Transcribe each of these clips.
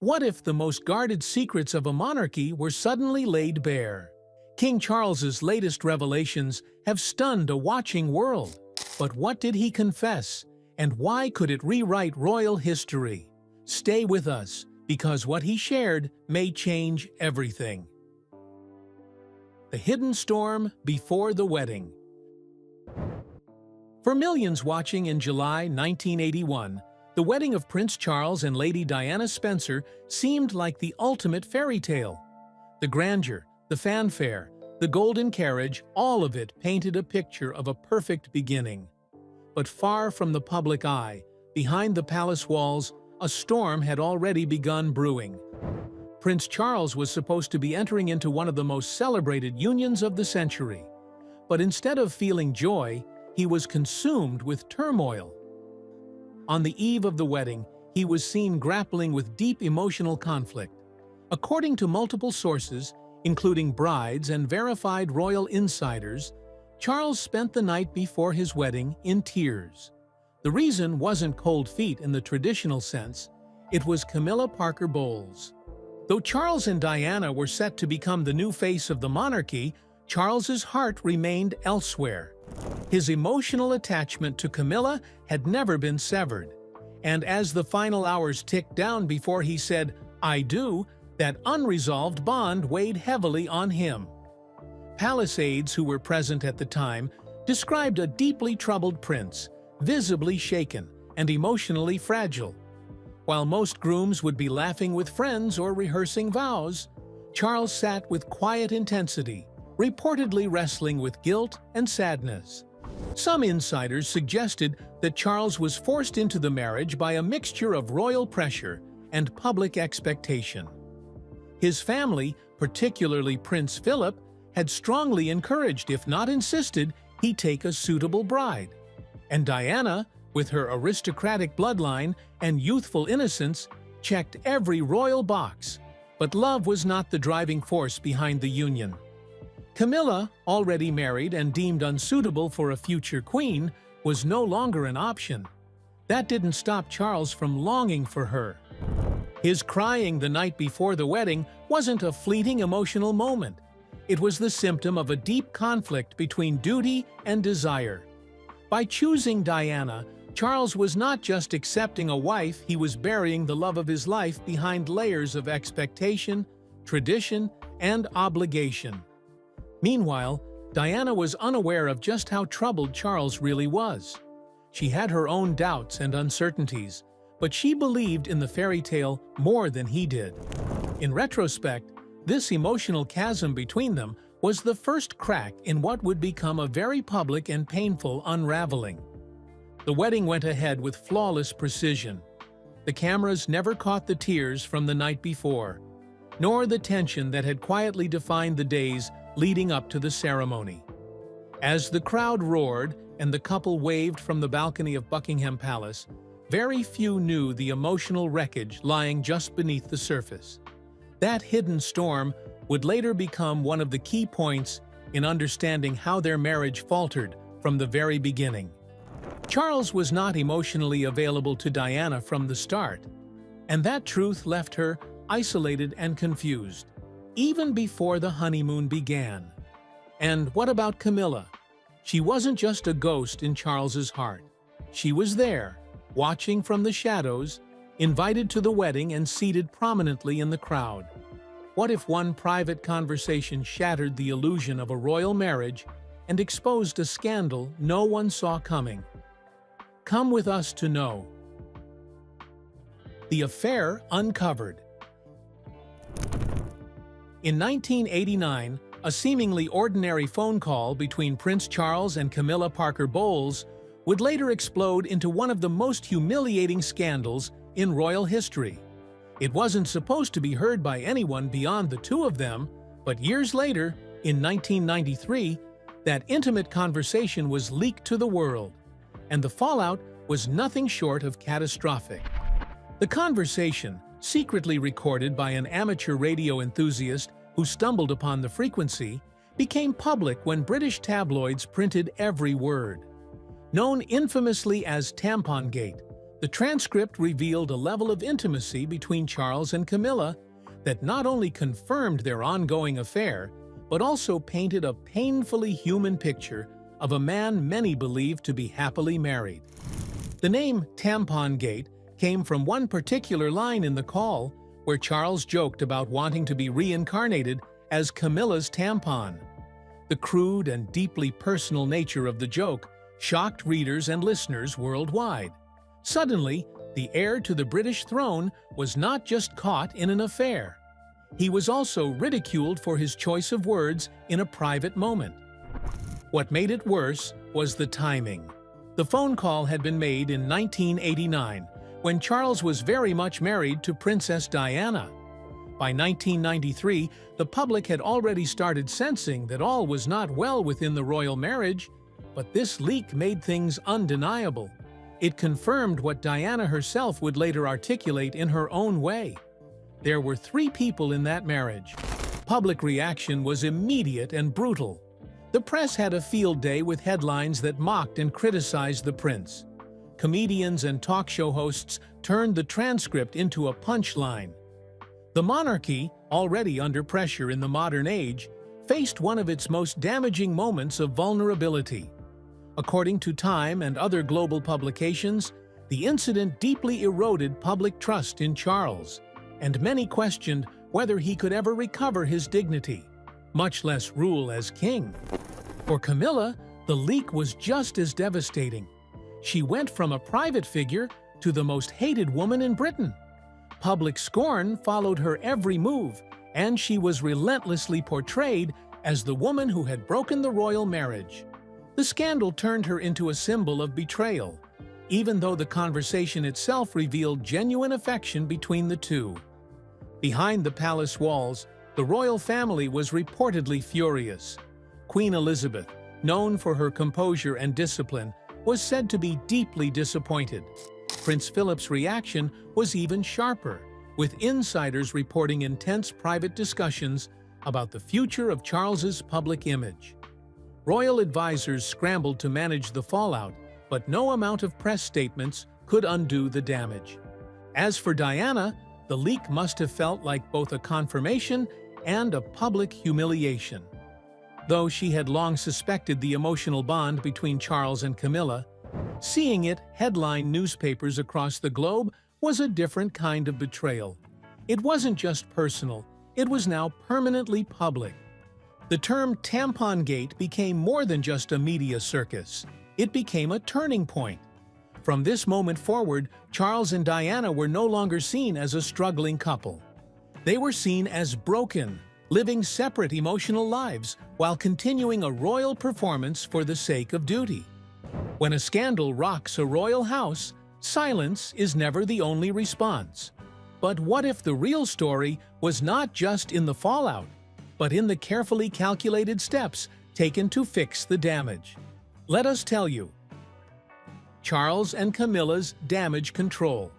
What if the most guarded secrets of a monarchy were suddenly laid bare? King Charles's latest revelations have stunned a watching world. But what did he confess, and why could it rewrite royal history? Stay with us, because what he shared may change everything. The hidden storm before the wedding. For millions watching in July 1981, the wedding of Prince Charles and Lady Diana Spencer seemed like the ultimate fairy tale. The grandeur, the fanfare, the golden carriage, all of it painted a picture of a perfect beginning. But far from the public eye, behind the palace walls, a storm had already begun brewing. Prince Charles was supposed to be entering into one of the most celebrated unions of the century. But instead of feeling joy, he was consumed with turmoil. On the eve of the wedding, he was seen grappling with deep emotional conflict. According to multiple sources, including brides and verified royal insiders, Charles spent the night before his wedding in tears. The reason wasn't cold feet in the traditional sense, it was Camilla Parker Bowles. Though Charles and Diana were set to become the new face of the monarchy, Charles's heart remained elsewhere. His emotional attachment to Camilla had never been severed, and as the final hours ticked down before he said, "I do," that unresolved bond weighed heavily on him. Palace aides who were present at the time described a deeply troubled prince, visibly shaken and emotionally fragile. While most grooms would be laughing with friends or rehearsing vows, Charles sat with quiet intensity, reportedly wrestling with guilt and sadness. Some insiders suggested that Charles was forced into the marriage by a mixture of royal pressure and public expectation. His family, particularly Prince Philip, had strongly encouraged, if not insisted, he take a suitable bride. And Diana, with her aristocratic bloodline and youthful innocence, checked every royal box. But love was not the driving force behind the union. Camilla, already married and deemed unsuitable for a future queen, was no longer an option. That didn't stop Charles from longing for her. His crying the night before the wedding wasn't a fleeting emotional moment. It was the symptom of a deep conflict between duty and desire. By choosing Diana, Charles was not just accepting a wife, he was burying the love of his life behind layers of expectation, tradition, and obligation. Meanwhile, Diana was unaware of just how troubled Charles really was. She had her own doubts and uncertainties, but she believed in the fairy tale more than he did. In retrospect, this emotional chasm between them was the first crack in what would become a very public and painful unraveling. The wedding went ahead with flawless precision. The cameras never caught the tears from the night before, nor the tension that had quietly defined the days leading up to the ceremony. As the crowd roared and the couple waved from the balcony of Buckingham Palace, very few knew the emotional wreckage lying just beneath the surface. That hidden storm would later become one of the key points in understanding how their marriage faltered from the very beginning. Charles was not emotionally available to Diana from the start, and that truth left her isolated and confused, even before the honeymoon began. And what about Camilla? She wasn't just a ghost in Charles's heart. She was there, watching from the shadows, invited to the wedding and seated prominently in the crowd. What if one private conversation shattered the illusion of a royal marriage and exposed a scandal no one saw coming? Come with us to know. The affair uncovered. In 1989, a seemingly ordinary phone call between Prince Charles and Camilla Parker Bowles would later explode into one of the most humiliating scandals in royal history. It wasn't supposed to be heard by anyone beyond the two of them, but years later, in 1993, that intimate conversation was leaked to the world, and the fallout was nothing short of catastrophic. The conversation, secretly recorded by an amateur radio enthusiast who stumbled upon the frequency, became public when British tabloids printed every word. Known infamously as Tampongate, The transcript revealed a level of intimacy between Charles and Camilla that not only confirmed their ongoing affair, but also painted a painfully human picture of a man many believed to be happily married. The name Tampon Gate came from one particular line in the call where Charles joked about wanting to be reincarnated as Camilla's tampon. The crude and deeply personal nature of the joke shocked readers and listeners worldwide. Suddenly, the heir to the British throne was not just caught in an affair. He was also ridiculed for his choice of words in a private moment. What made it worse was the timing. The phone call had been made in 1989, when Charles was very much married to Princess Diana. By 1993, the public had already started sensing that all was not well within the royal marriage, but this leak made things undeniable. It confirmed what Diana herself would later articulate in her own way. There were 3 people in that marriage. Public reaction was immediate and brutal. The press had a field day with headlines that mocked and criticized the prince. Comedians and talk show hosts turned the transcript into a punchline. The monarchy, already under pressure in the modern age, faced one of its most damaging moments of vulnerability. According to Time and other global publications, the incident deeply eroded public trust in Charles, and many questioned whether he could ever recover his dignity, much less rule as king. For Camilla, the leak was just as devastating. She went from a private figure to the most hated woman in Britain. Public scorn followed her every move, and she was relentlessly portrayed as the woman who had broken the royal marriage. The scandal turned her into a symbol of betrayal, even though the conversation itself revealed genuine affection between the two. Behind the palace walls, the royal family was reportedly furious. Queen Elizabeth, known for her composure and discipline, was said to be deeply disappointed. Prince Philip's reaction was even sharper, with insiders reporting intense private discussions about the future of Charles's public image. Royal advisors scrambled to manage the fallout, but no amount of press statements could undo the damage. As for Diana, the leak must have felt like both a confirmation and a public humiliation. Though she had long suspected the emotional bond between Charles and Camilla, seeing it headline newspapers across the globe was a different kind of betrayal. It wasn't just personal, it was now permanently public. The term Tampon Gate became more than just a media circus. It became a turning point. From this moment forward, Charles and Diana were no longer seen as a struggling couple. They were seen as broken, living separate emotional lives while continuing a royal performance for the sake of duty. When a scandal rocks a royal house, silence is never the only response. But what if the real story was not just in the fallout, but in the carefully calculated steps taken to fix the damage? Let us tell you. Charles and Camilla's damage control.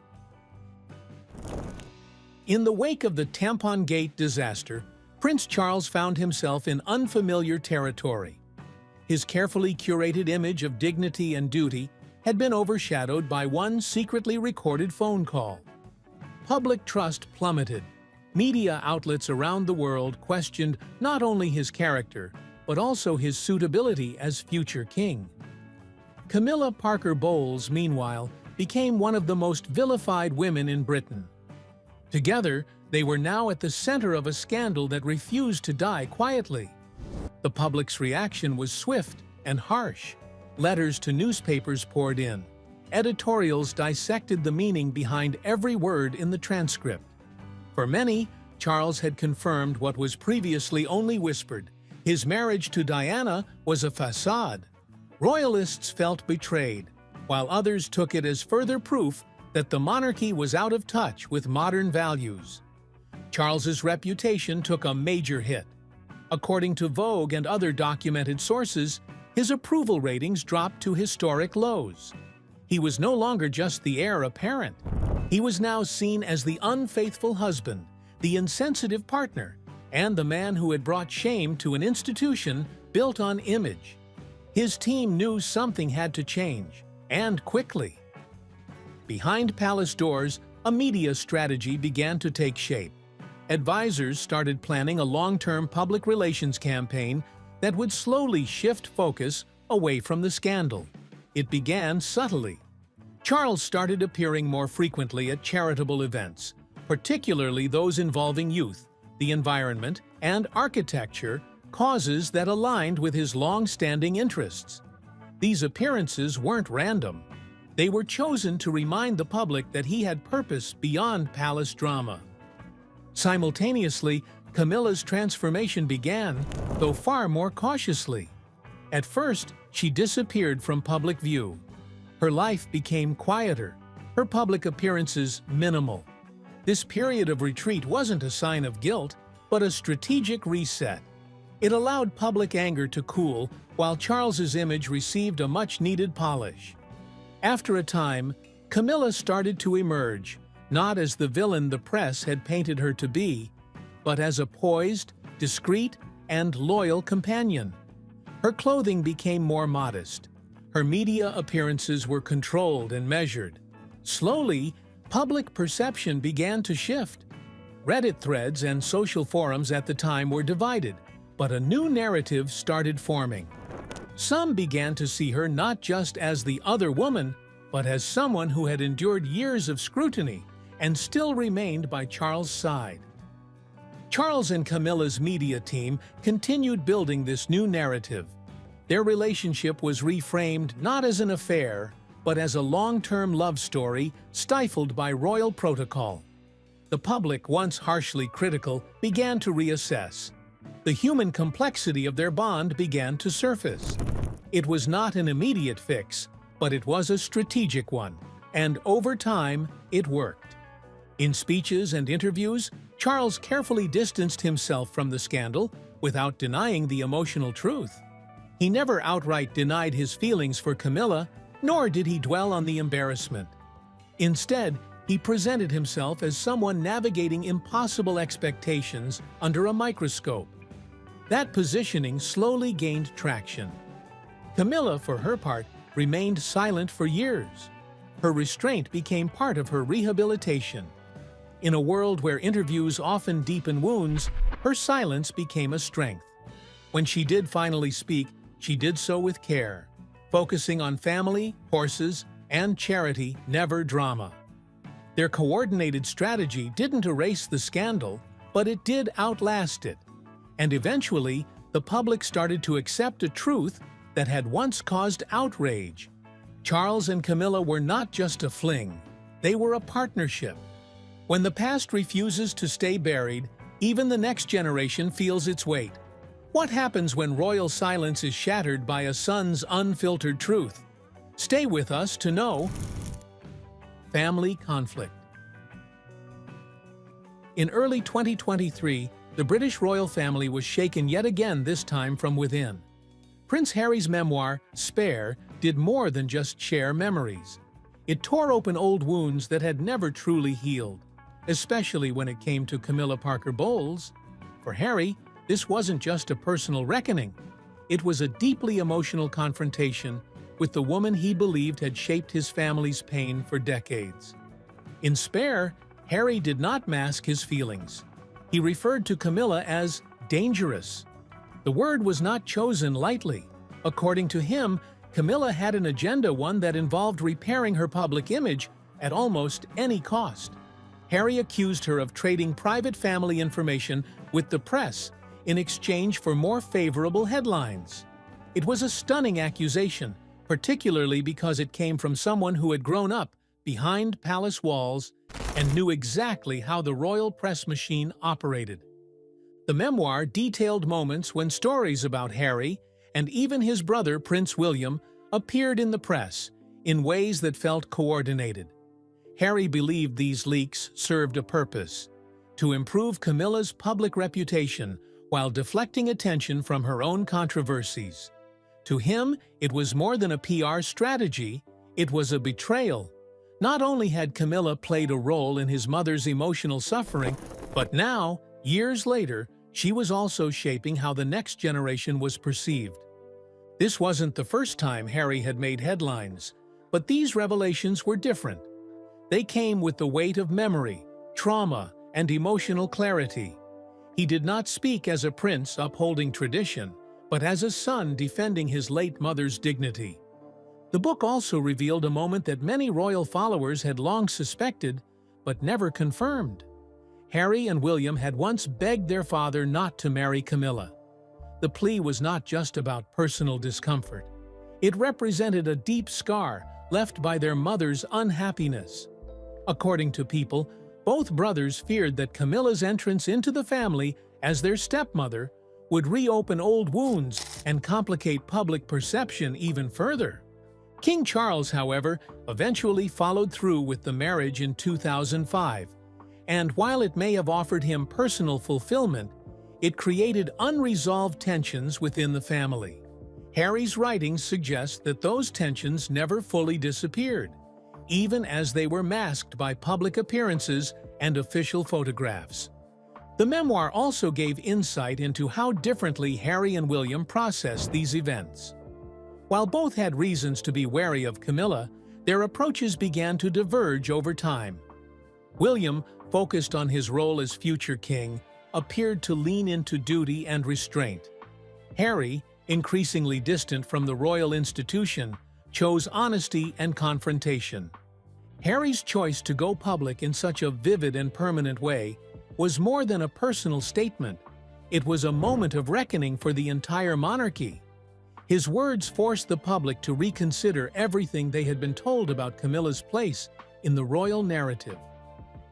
In the wake of the Tampon Gate disaster, Prince Charles found himself in unfamiliar territory. His carefully curated image of dignity and duty had been overshadowed by one secretly recorded phone call. Public trust plummeted. Media outlets around the world questioned not only his character, but also his suitability as future king. Camilla Parker Bowles, meanwhile, became one of the most vilified women in Britain. Together, they were now at the center of a scandal that refused to die quietly. The public's reaction was swift and harsh. Letters to newspapers poured in. Editorials dissected the meaning behind every word in the transcript. For many, Charles had confirmed what was previously only whispered. His marriage to Diana was a facade. Royalists felt betrayed, while others took it as further proof that the monarchy was out of touch with modern values. Charles's reputation took a major hit. According to Vogue and other documented sources, his approval ratings dropped to historic lows. He was no longer just the heir apparent. He was now seen as the unfaithful husband, the insensitive partner, and the man who had brought shame to an institution built on image. His team knew something had to change, and quickly. Behind palace doors, a media strategy began to take shape. Advisors started planning a long-term public relations campaign that would slowly shift focus away from the scandal. It began subtly. Charles started appearing more frequently at charitable events, particularly those involving youth, the environment, and architecture, causes that aligned with his long-standing interests. These appearances weren't random. They were chosen to remind the public that he had purpose beyond palace drama. Simultaneously, Camilla's transformation began, though far more cautiously. At first, she disappeared from public view. Her life became quieter, her public appearances minimal. This period of retreat wasn't a sign of guilt, but a strategic reset. It allowed public anger to cool, while Charles's image received a much-needed polish. After a time, Camilla started to emerge, not as the villain the press had painted her to be, but as a poised, discreet, and loyal companion. Her clothing became more modest. Her media appearances were controlled and measured. Slowly, public perception began to shift. Reddit threads and social forums at the time were divided, but a new narrative started forming. Some began to see her not just as the other woman, but as someone who had endured years of scrutiny and still remained by Charles' side. Charles and Camilla's media team continued building this new narrative. Their relationship was reframed not as an affair, but as a long-term love story stifled by royal protocol. The public, once harshly critical, began to reassess. The human complexity of their bond began to surface. It was not an immediate fix, but it was a strategic one, and over time, it worked. In speeches and interviews, Charles carefully distanced himself from the scandal without denying the emotional truth. He never outright denied his feelings for Camilla, nor did he dwell on the embarrassment. Instead, he presented himself as someone navigating impossible expectations under a microscope. That positioning slowly gained traction. Camilla, for her part, remained silent for years. Her restraint became part of her rehabilitation. In a world where interviews often deepen wounds, her silence became a strength. When she did finally speak, she did so with care, focusing on family, horses, and charity, never drama. Their coordinated strategy didn't erase the scandal, but it did outlast it. And eventually, the public started to accept a truth that had once caused outrage. Charles and Camilla were not just a fling, they were a partnership. When the past refuses to stay buried, even the next generation feels its weight. What happens when royal silence is shattered by a son's unfiltered truth? Stay with us to know. Family conflict. In early 2023, the British royal family was shaken yet again, this time from within. Prince Harry's memoir, Spare, did more than just share memories. It tore open old wounds that had never truly healed, especially when it came to Camilla Parker Bowles. For Harry, this wasn't just a personal reckoning. It was a deeply emotional confrontation with the woman he believed had shaped his family's pain for decades. In Spare, Harry did not mask his feelings. He referred to Camilla as dangerous. The word was not chosen lightly. According to him, Camilla had an agenda, one that involved repairing her public image at almost any cost. Harry accused her of trading private family information with the press in exchange for more favorable headlines. It was a stunning accusation, particularly because it came from someone who had grown up behind palace walls and knew exactly how the royal press machine operated. The memoir detailed moments when stories about Harry and even his brother Prince William appeared in the press in ways that felt coordinated. Harry believed these leaks served a purpose: to improve Camilla's public reputation while deflecting attention from her own controversies. To him, it was more than a PR strategy, it was a betrayal. Not only had Camilla played a role in his mother's emotional suffering, but now, years later, she was also shaping how the next generation was perceived. This wasn't the first time Harry had made headlines, but these revelations were different. They came with the weight of memory, trauma, and emotional clarity. He did not speak as a prince upholding tradition, but as a son defending his late mother's dignity. The book also revealed a moment that many royal followers had long suspected, but never confirmed. Harry and William had once begged their father not to marry Camilla. The plea was not just about personal discomfort. It represented a deep scar left by their mother's unhappiness. According to People, both brothers feared that Camilla's entrance into the family as their stepmother would reopen old wounds and complicate public perception even further. King Charles, however, eventually followed through with the marriage in 2005, and while it may have offered him personal fulfillment, it created unresolved tensions within the family. Harry's writings suggest that those tensions never fully disappeared, even as they were masked by public appearances and official photographs. The memoir also gave insight into how differently Harry and William processed these events. While both had reasons to be wary of Camilla, their approaches began to diverge over time. William, focused on his role as future king, appeared to lean into duty and restraint. Harry, increasingly distant from the royal institution, chose honesty and confrontation. Harry's choice to go public in such a vivid and permanent way was more than a personal statement. It was a moment of reckoning for the entire monarchy. His words forced the public to reconsider everything they had been told about Camilla's place in the royal narrative.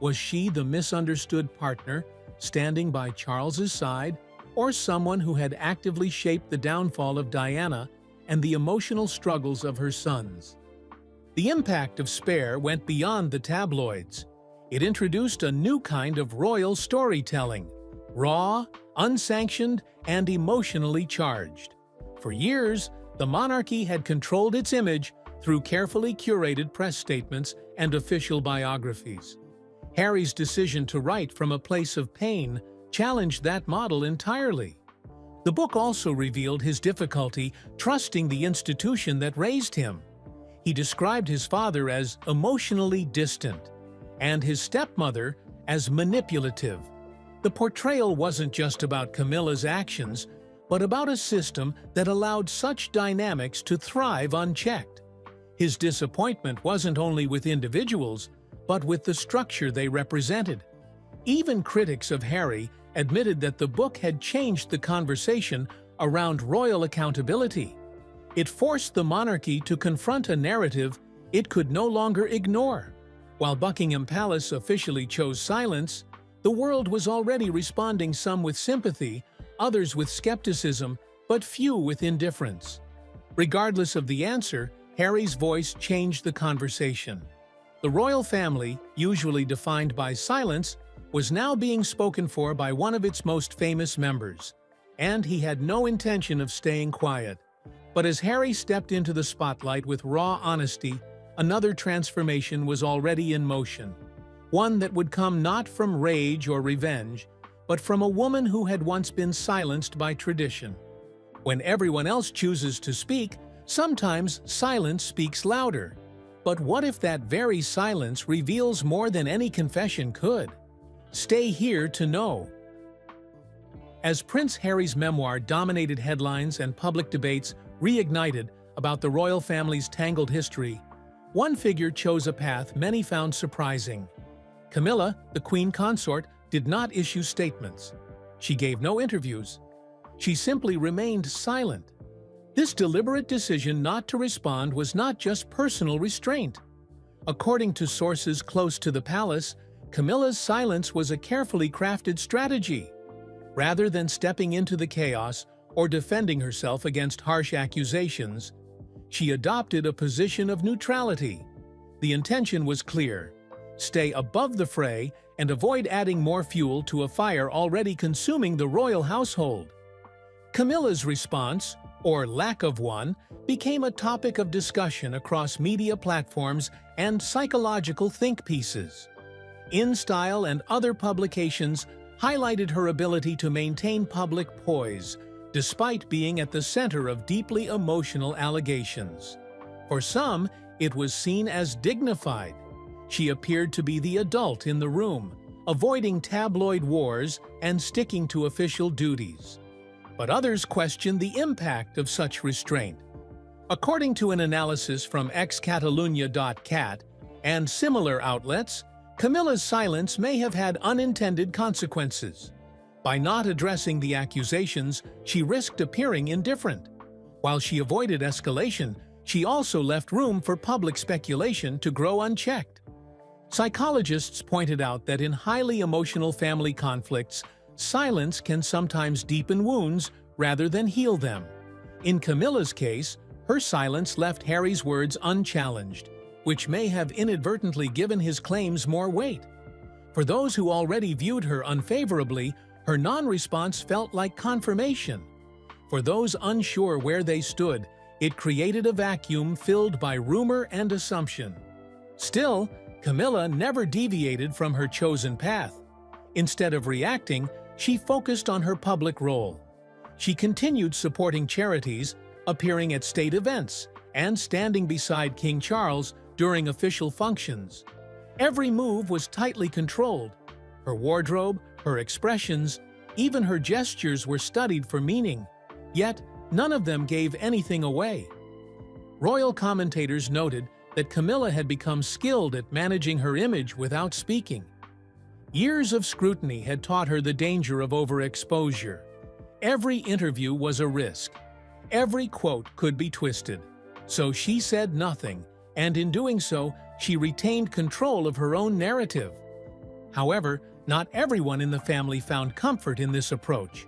Was she the misunderstood partner, standing by Charles's side, or someone who had actively shaped the downfall of Diana and the emotional struggles of her sons? The impact of Spare went beyond the tabloids. It introduced a new kind of royal storytelling, raw, unsanctioned, and emotionally charged. For years, the monarchy had controlled its image through carefully curated press statements and official biographies. Harry's decision to write from a place of pain challenged that model entirely. The book also revealed his difficulty trusting the institution that raised him. He described his father as emotionally distant and his stepmother as manipulative. The portrayal wasn't just about Camilla's actions, but about a system that allowed such dynamics to thrive unchecked. His disappointment wasn't only with individuals, but with the structure they represented. Even critics of Harry admitted that the book had changed the conversation around royal accountability. It forced the monarchy to confront a narrative it could no longer ignore. While Buckingham Palace officially chose silence, the world was already responding, some with sympathy, others with skepticism, but few with indifference. Regardless of the answer, Harry's voice changed the conversation. The royal family, usually defined by silence, was now being spoken for by one of its most famous members, and he had no intention of staying quiet. But as Harry stepped into the spotlight with raw honesty, another transformation was already in motion, one that would come not from rage or revenge, but from a woman who had once been silenced by tradition. When everyone else chooses to speak, sometimes silence speaks louder. But what if that very silence reveals more than any confession could? Stay here to know. As Prince Harry's memoir dominated headlines and public debates reignited about the royal family's tangled history, one figure chose a path many found surprising. Camilla, the Queen Consort, did not issue statements. She gave no interviews. She simply remained silent. This deliberate decision not to respond was not just personal restraint. According to sources close to the palace, Camilla's silence was a carefully crafted strategy. Rather than stepping into the chaos or defending herself against harsh accusations, she adopted a position of neutrality. The intention was clear: stay above the fray and avoid adding more fuel to a fire already consuming the royal household. Camilla's response, or lack of one, became a topic of discussion across media platforms and psychological think pieces. InStyle and other publications highlighted her ability to maintain public poise, despite being at the center of deeply emotional allegations. For some, it was seen as dignified. She appeared to be the adult in the room, avoiding tabloid wars and sticking to official duties. But others questioned the impact of such restraint. According to an analysis from excatalunya.cat and similar outlets, Camilla's silence may have had unintended consequences. By not addressing the accusations, she risked appearing indifferent. While she avoided escalation, she also left room for public speculation to grow unchecked. Psychologists pointed out that in highly emotional family conflicts, silence can sometimes deepen wounds rather than heal them. In Camilla's case, her silence left Harry's words unchallenged, which may have inadvertently given his claims more weight. For those who already viewed her unfavorably, her non-response felt like confirmation. For those unsure where they stood, it created a vacuum filled by rumor and assumption. Still, Camilla never deviated from her chosen path. Instead of reacting, she focused on her public role. She continued supporting charities, appearing at state events, and standing beside King Charles during official functions. Every move was tightly controlled. Her wardrobe, her expressions, even her gestures were studied for meaning, yet none of them gave anything away. Royal commentators noted that Camilla had become skilled at managing her image without speaking. Years of scrutiny had taught her the danger of overexposure. Every interview was a risk. Every quote could be twisted. So she said nothing, and in doing so, she retained control of her own narrative. However, not everyone in the family found comfort in this approach.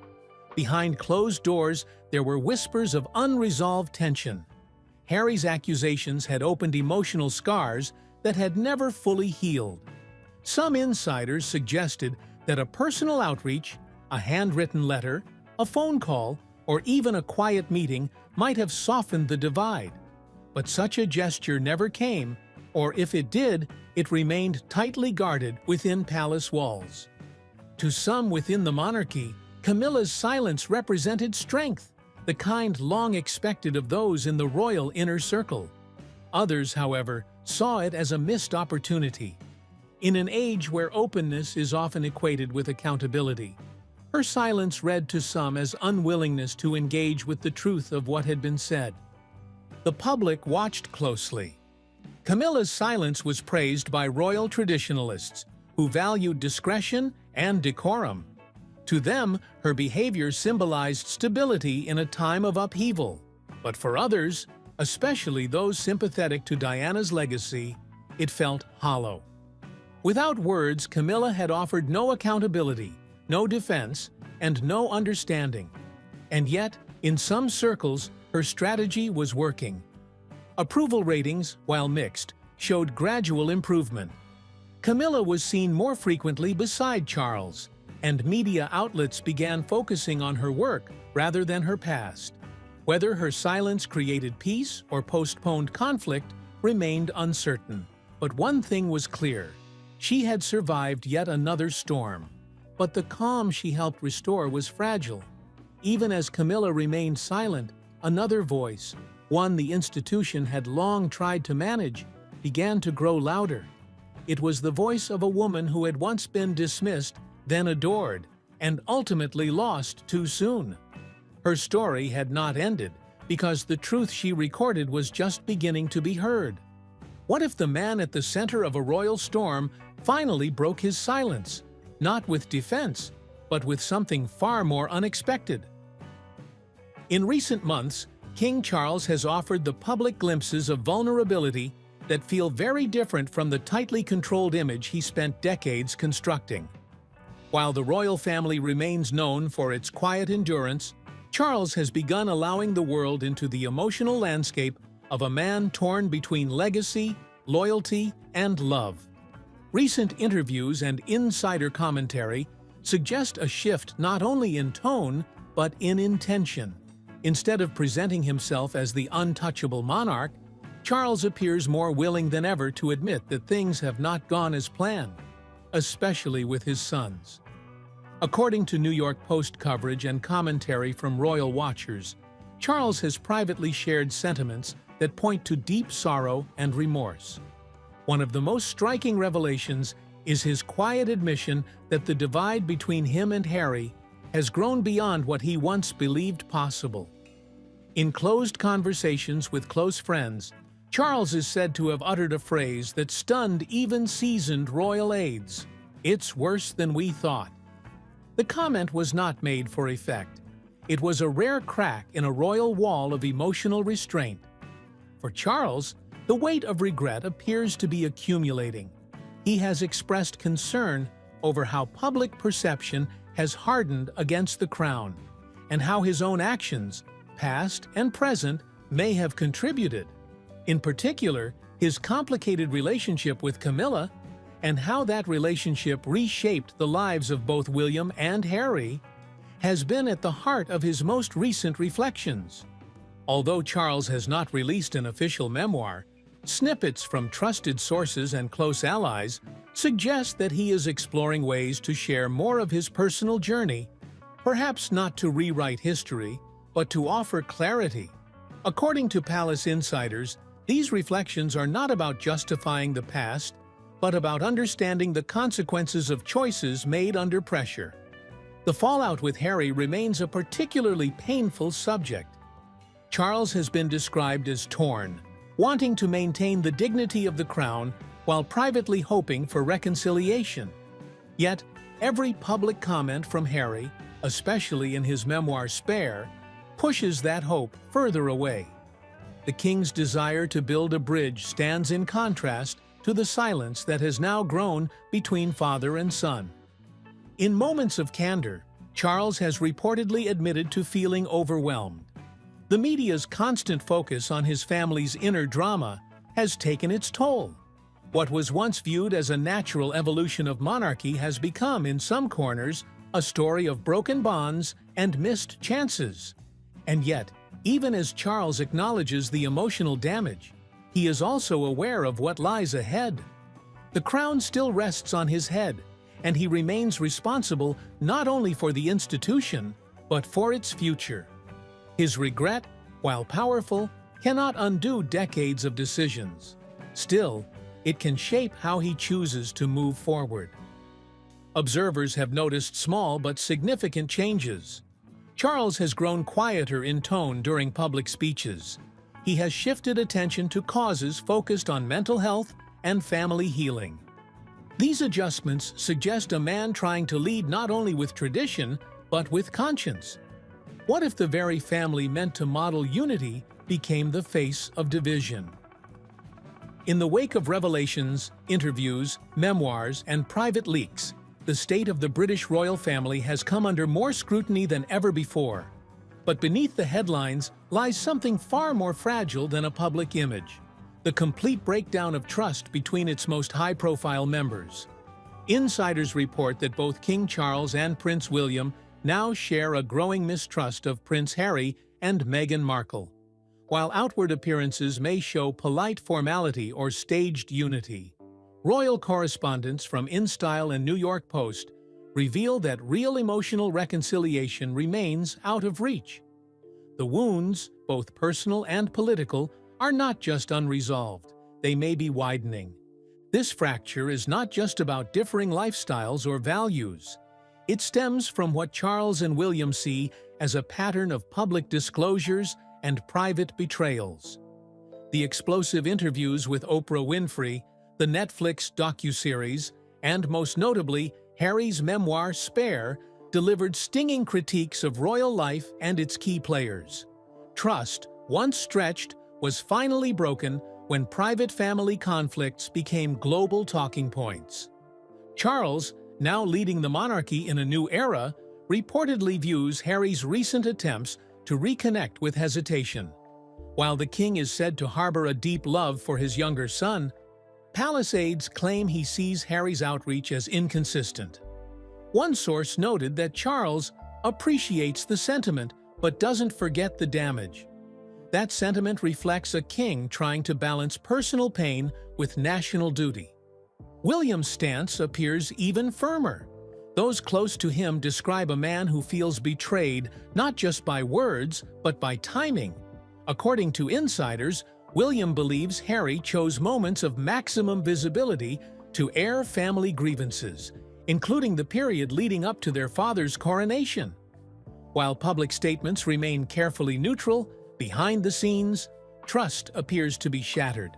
Behind closed doors, there were whispers of unresolved tension. Harry's accusations had opened emotional scars that had never fully healed. Some insiders suggested that a personal outreach, a handwritten letter, a phone call, or even a quiet meeting might have softened the divide. But such a gesture never came, or if it did, it remained tightly guarded within palace walls. To some within the monarchy, Camilla's silence represented strength, the kind long expected of those in the royal inner circle. Others, however, saw it as a missed opportunity. In an age where openness is often equated with accountability, her silence read to some as unwillingness to engage with the truth of what had been said. The public watched closely. Camilla's silence was praised by royal traditionalists, who valued discretion and decorum. To them, her behavior symbolized stability in a time of upheaval. But for others, especially those sympathetic to Diana's legacy, it felt hollow. Without words, Camilla had offered no accountability, no defense, and no understanding. And yet, in some circles, her strategy was working. Approval ratings, while mixed, showed gradual improvement. Camilla was seen more frequently beside Charles, and media outlets began focusing on her work rather than her past. Whether her silence created peace or postponed conflict remained uncertain. But one thing was clear: she had survived yet another storm. But the calm she helped restore was fragile. Even as Camilla remained silent, another voice, one the institution had long tried to manage, began to grow louder. It was the voice of a woman who had once been dismissed, then adored, and ultimately lost too soon. Her story had not ended, because the truth she recorded was just beginning to be heard. What if the man at the center of a royal storm finally broke his silence, not with defense, but with something far more unexpected? In recent months, King Charles has offered the public glimpses of vulnerability that feel very different from the tightly controlled image he spent decades constructing. While the royal family remains known for its quiet endurance, Charles has begun allowing the world into the emotional landscape of a man torn between legacy, loyalty, and love. Recent interviews and insider commentary suggest a shift not only in tone, but in intention. Instead of presenting himself as the untouchable monarch, Charles appears more willing than ever to admit that things have not gone as planned, especially with his sons. According to New York Post coverage and commentary from royal watchers, Charles has privately shared sentiments that point to deep sorrow and remorse. One of the most striking revelations is his quiet admission that the divide between him and Harry has grown beyond what he once believed possible. In closed conversations with close friends, Charles is said to have uttered a phrase that stunned even seasoned royal aides: "It's worse than we thought." The comment was not made for effect. It was a rare crack in a royal wall of emotional restraint. For Charles, the weight of regret appears to be accumulating. He has expressed concern over how public perception has hardened against the crown, and how his own actions, past and present, may have contributed. In particular, his complicated relationship with Camilla, and how that relationship reshaped the lives of both William and Harry, has been at the heart of his most recent reflections. Although Charles has not released an official memoir, snippets from trusted sources and close allies suggest that he is exploring ways to share more of his personal journey, perhaps not to rewrite history, but to offer clarity. According to palace insiders, these reflections are not about justifying the past, but about understanding the consequences of choices made under pressure. The fallout with Harry remains a particularly painful subject. Charles has been described as torn, wanting to maintain the dignity of the crown while privately hoping for reconciliation. Yet, every public comment from Harry, especially in his memoir Spare, pushes that hope further away. The king's desire to build a bridge stands in contrast to the silence that has now grown between father and son. In moments of candor, Charles has reportedly admitted to feeling overwhelmed. The media's constant focus on his family's inner drama has taken its toll. What was once viewed as a natural evolution of monarchy has become, in some corners, a story of broken bonds and missed chances. And yet, even as Charles acknowledges the emotional damage, he is also aware of what lies ahead. The crown still rests on his head, and he remains responsible not only for the institution, but for its future. His regret, while powerful, cannot undo decades of decisions. Still, it can shape how he chooses to move forward. Observers have noticed small but significant changes. Charles has grown quieter in tone during public speeches. He has shifted attention to causes focused on mental health and family healing. These adjustments suggest a man trying to lead not only with tradition, but with conscience. What if the very family meant to model unity became the face of division? In the wake of revelations, interviews, memoirs, and private leaks, the state of the British royal family has come under more scrutiny than ever before. But beneath the headlines lies something far more fragile than a public image: the complete breakdown of trust between its most high-profile members. Insiders report that both King Charles and Prince William now share a growing mistrust of Prince Harry and Meghan Markle. While outward appearances may show polite formality or staged unity, royal correspondents from InStyle and New York Post reveal that real emotional reconciliation remains out of reach. The wounds, both personal and political, are not just unresolved, they may be widening. This fracture is not just about differing lifestyles or values. It stems from what Charles and William see as a pattern of public disclosures and private betrayals. The explosive interviews with Oprah Winfrey, the Netflix docuseries, and most notably, Harry's memoir Spare, delivered stinging critiques of royal life and its key players. Trust, once stretched, was finally broken when private family conflicts became global talking points. Charles, now leading the monarchy in a new era, reportedly views Harry's recent attempts to reconnect with hesitation. While the king is said to harbor a deep love for his younger son, palace aides claim he sees Harry's outreach as inconsistent. One source noted that Charles appreciates the sentiment but doesn't forget the damage. That sentiment reflects a king trying to balance personal pain with national duty. William's stance appears even firmer. Those close to him describe a man who feels betrayed not just by words, but by timing. According to insiders, William believes Harry chose moments of maximum visibility to air family grievances, including the period leading up to their father's coronation. While public statements remain carefully neutral, behind the scenes, trust appears to be shattered.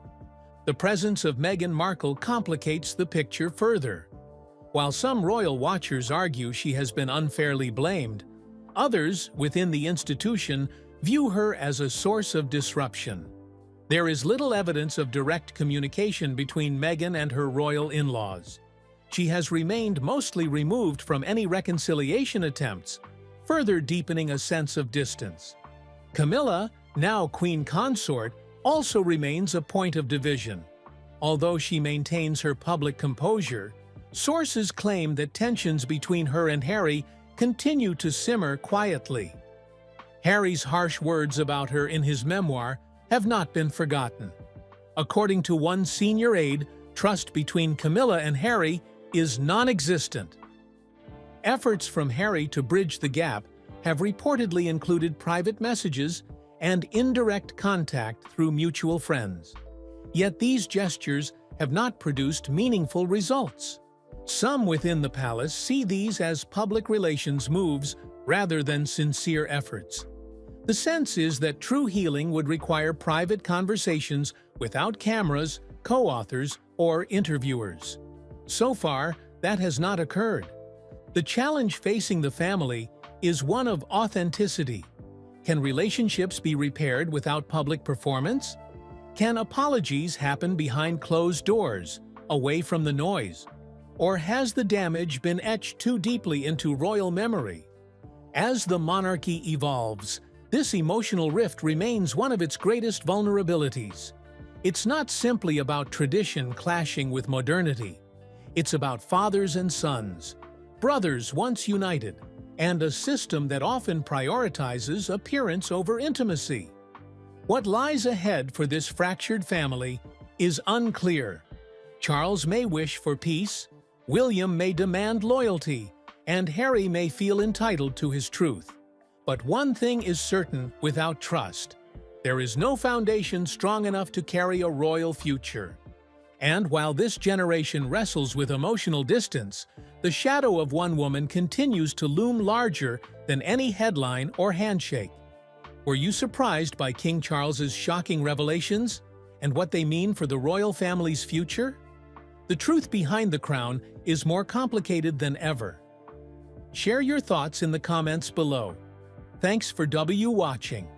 The presence of Meghan Markle complicates the picture further. While some royal watchers argue she has been unfairly blamed, others within the institution view her as a source of disruption. There is little evidence of direct communication between Meghan and her royal in-laws. She has remained mostly removed from any reconciliation attempts, further deepening a sense of distance. Camilla, now Queen Consort, also remains a point of division. Although she maintains her public composure, sources claim that tensions between her and Harry continue to simmer quietly. Harry's harsh words about her in his memoir have not been forgotten. According to one senior aide, trust between Camilla and Harry is non-existent. Efforts from Harry to bridge the gap have reportedly included private messages and indirect contact through mutual friends. Yet these gestures have not produced meaningful results. Some within the palace see these as public relations moves rather than sincere efforts. The sense is that true healing would require private conversations without cameras, co-authors, or interviewers. So far, that has not occurred. The challenge facing the family is one of authenticity. Can relationships be repaired without public performance? Can apologies happen behind closed doors, away from the noise? Or has the damage been etched too deeply into royal memory? As the monarchy evolves, this emotional rift remains one of its greatest vulnerabilities. It's not simply about tradition clashing with modernity. It's about fathers and sons, brothers once united, and a system that often prioritizes appearance over intimacy. What lies ahead for this fractured family is unclear. Charles may wish for peace, William may demand loyalty, and Harry may feel entitled to his truth. But one thing is certain without trust: there is no foundation strong enough to carry a royal future. And while this generation wrestles with emotional distance, the shadow of one woman continues to loom larger than any headline or handshake. Were you surprised by King Charles's shocking revelations and what they mean for the royal family's future? The truth behind the crown is more complicated than ever. Share your thoughts in the comments below. Thanks for watching.